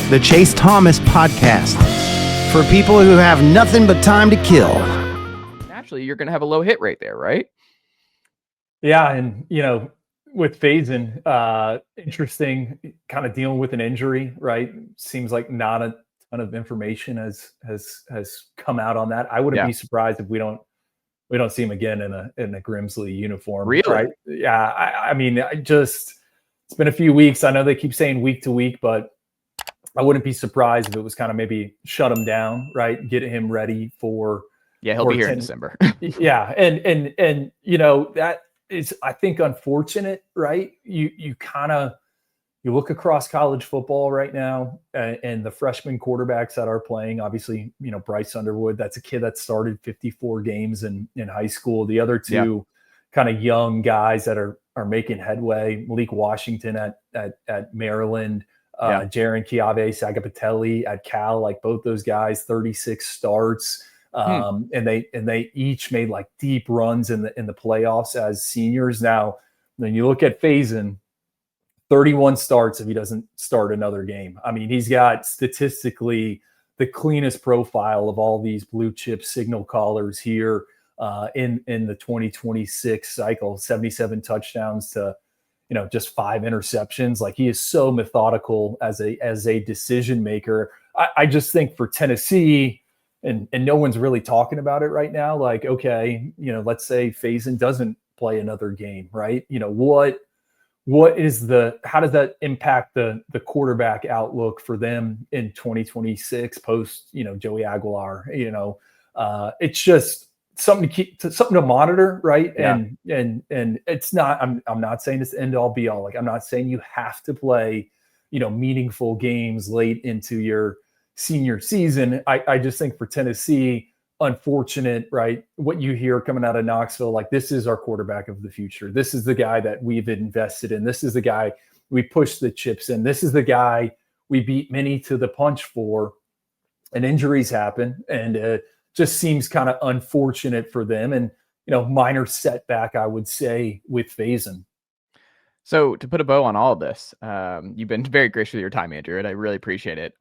the Chase Thomas Podcast, for people who have nothing but time to kill. Naturally, you're going to have a low hit rate there, right? Yeah, and with Fasin, interesting, kind of dealing with an injury, right? Seems like not a ton of information has come out on that. I wouldn't be surprised if we don't see him again in a Grimsley uniform. Really? Right? Yeah. I mean, it's been a few weeks. I know they keep saying week to week, but I wouldn't be surprised if it was kind of maybe shut him down, right? Get him ready for. Yeah, he'll be here in December. Yeah, and that is, I think, unfortunate, right? You look across college football right now, and the freshman quarterbacks that are playing, obviously, Bryce Underwood, that's a kid that started 54 games in high school. The other two kind of young guys that are making headway, Malik Washington at Maryland, Jaron Sagapatelli at Cal, like both those guys, 36 starts. And they each made like deep runs in the playoffs as seniors. Now, when you look at Faison, 31 starts if he doesn't start another game. I mean, he's got statistically the cleanest profile of all these blue chip signal callers here in the 2026 cycle. 77 touchdowns to just 5 interceptions. Like, he is so methodical as a decision maker. I just think for Tennessee, and no one's really talking about it right now. Like, okay, let's say Faison doesn't play another game, right? How does that impact the quarterback outlook for them in 2026 post, Joey Aguilar? It's just something to monitor, right? Yeah. And it's not, I'm not saying it's the end all be all. Like, I'm not saying you have to play, meaningful games late into your senior season. I just think for Tennessee, unfortunate, right? What you hear coming out of Knoxville, like, this is our quarterback of the future. This is the guy that we've invested in. This is the guy we push the chips in. This is the guy we beat many to the punch for. And injuries happen, and it just seems kind of unfortunate for them. And minor setback, I would say, with Faison. So to put a bow on all of this, you've been very gracious with your time, Andrew, and I really appreciate it.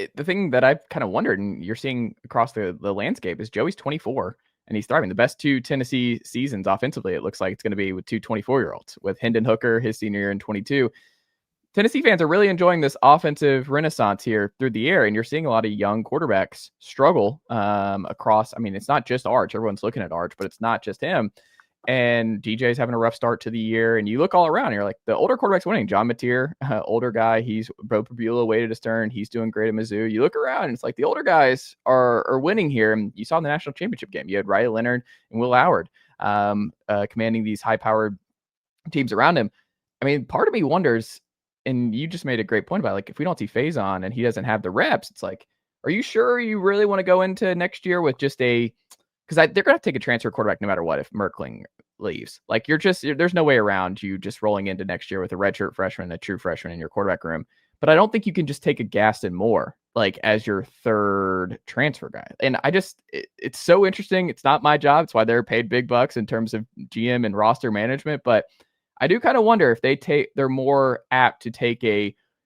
The thing that I've kind of wondered, and you're seeing across the landscape, is Joey's 24 and he's thriving. The best two Tennessee seasons offensively, it looks like it's going to be with two 24-year-olds, with Hendon Hooker his senior year in 22. Tennessee fans are really enjoying this offensive renaissance here through the air, and you're seeing a lot of young quarterbacks struggle across. I mean, it's not just Arch. Everyone's looking at Arch, but it's not just him. And DJ's having a rough start to the year, and you look all around, and you're like, the older quarterback's winning. John Mateer, older guy, he's Bo Pabula waited his turn. He's doing great at Mizzou. You look around, and it's like the older guys are winning here. And you saw in the national championship game, you had Riley Leonard and Will Howard commanding these high-powered teams around him. I mean, part of me wonders, and you just made a great point about, like, if we don't see Faison and he doesn't have the reps, it's like, are you sure you really want to go into next year with just because they're going to have to take a transfer quarterback no matter what if Merkling leaves. Like, there's no way around you just rolling into next year with a redshirt freshman, a true freshman in your quarterback room. But I don't think you can just take a Gaston Moore like as your third transfer guy. And it's so interesting. It's not my job. It's why they're paid big bucks in terms of GM and roster management. But I do kind of wonder if they're more apt to take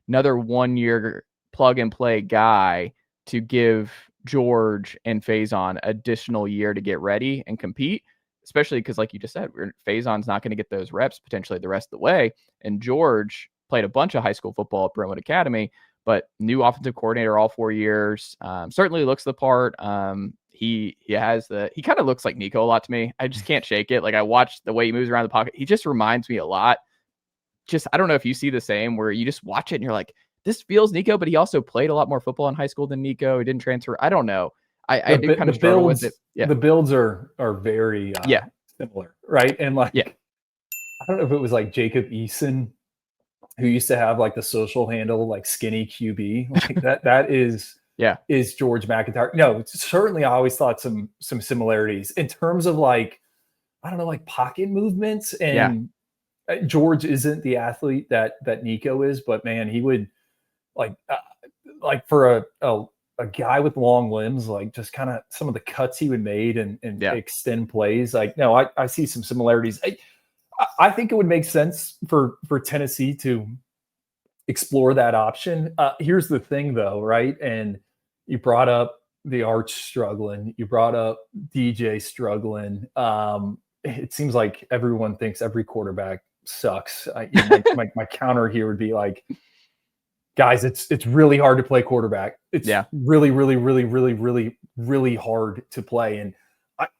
another 1-year plug and play guy to give George and Faison additional year to get ready and compete, especially because, like you just said, Faison's not going to get those reps potentially the rest of the way. And George played a bunch of high school football at Brentwood Academy, but new offensive coordinator all 4 years. Certainly looks the part. He kind of looks like Nico a lot to me. I just can't shake it. Like, I watched the way he moves around the pocket. He just reminds me a lot. I don't know if you see the same, where you just watch it and you're like, this feels Nico, but he also played a lot more football in high school than Nico. He didn't transfer. I don't know. I do kind of struggle with it. Yeah. The builds are very similar, right? And like, I don't know if it was like Jacob Eason who used to have like the social handle like skinny QB. Like that is George MacIntyre. No, certainly I always thought some similarities in terms of like, I don't know, like pocket movements. And George isn't the athlete that Nico is, but man, he would like for a guy with long limbs, like just kind of some of the cuts he would make and extend plays. Like, no, I see some similarities. I think it would make sense for Tennessee to explore that option. Here's the thing, though, right? And you brought up the Arch struggling. You brought up DJ struggling. It seems like everyone thinks every quarterback sucks. My counter here would be like, guys, it's really hard to play quarterback. It's really, really, really, really, really, really hard to play. And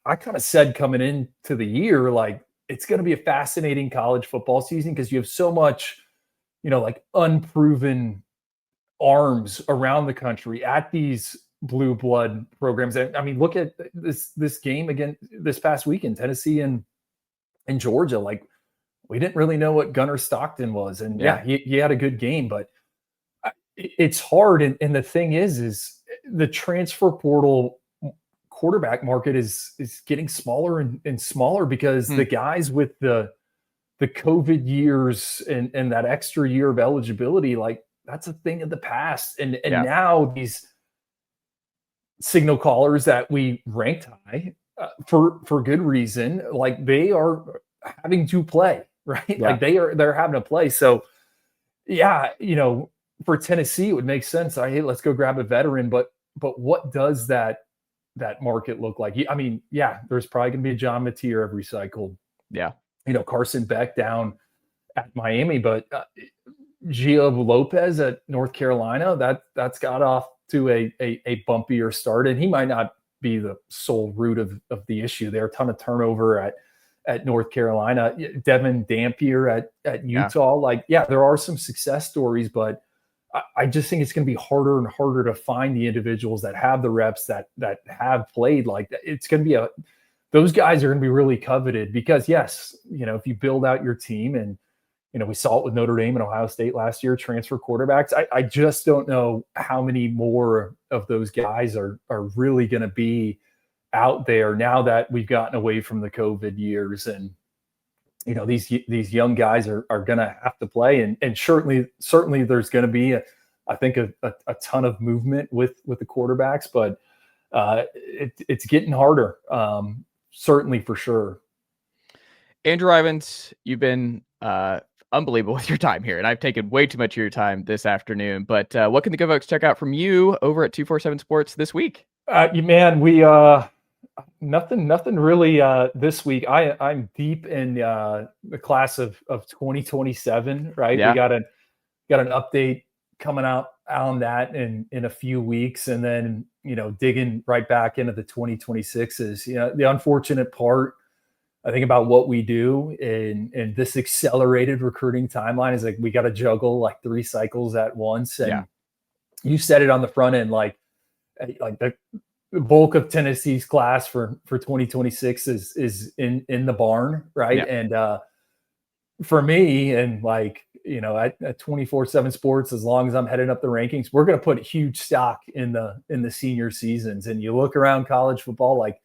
I kind of said coming into the year, like, it's going to be a fascinating college football season because you have so much, like unproven arms around the country at these blue blood programs. I mean, look at this game again this past weekend, Tennessee and Georgia. Like, we didn't really know what Gunnar Stockton was. And he had a good game, but it's hard. And the thing is the transfer portal quarterback market is getting smaller and smaller because the guys with the COVID years and that extra year of eligibility, like, that's a thing of the past. And now these signal callers that we ranked high for good reason, like, they are having to play, right? Like, they're having to play. So for Tennessee, it would make sense. Hey, let's go grab a veteran, but what does that market look like? I mean, there's probably going to be a John Mateer recycled. Yeah. Carson Beck down at Miami, but Gio Lopez at North Carolina, that's got off to a bumpier start, and he might not be the sole root of the issue there. A ton of turnover at North Carolina. Devin Dampier at Utah. There are some success stories, but I just think it's going to be harder and harder to find the individuals that have the reps that have played. Like, it's going to be those guys are going to be really coveted because if you build out your team, and we saw it with Notre Dame and Ohio State last year, transfer quarterbacks. I just don't know how many more of those guys are really going to be out there now that we've gotten away from the COVID years. And these young guys are going to have to play, and certainly there's going to be a ton of movement with the quarterbacks, but it's getting harder, certainly, for sure. Andrew Ivins, you've been unbelievable with your time here, and I've taken way too much of your time this afternoon. But what can the good folks check out from you over at 247 Sports this week? Nothing really this week. I'm deep in the class of 2027, right? Yeah. We got an update coming out on that in a few weeks, and then digging right back into the 2026s. The unfortunate part, I think, about what we do in this accelerated recruiting timeline is, like, we got to juggle like 3 cycles at once. And you said it on the front end, like the bulk of Tennessee's class for 2026 is in the barn, right? And for me, and at 247 Sports, as long as I'm heading up the rankings, we're going to put huge stock in the senior seasons. And you look around college football, like,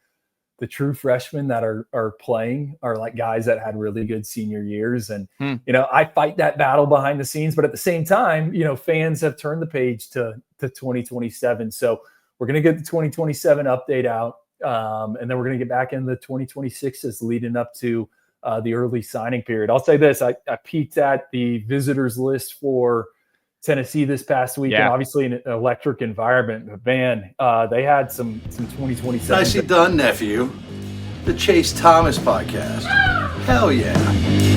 the true freshmen that are playing are like guys that had really good senior years. And I fight that battle behind the scenes, but at the same time, fans have turned the page to 2027. So we're going to get the 2027 update out, and then we're going to get back in the 2026s leading up to the early signing period. I'll say this: I peeked at the visitors list for Tennessee this past week, and obviously an electric environment. But man, they had some 2027. Nicely done, nephew. The Chase Thomas podcast. Hell yeah.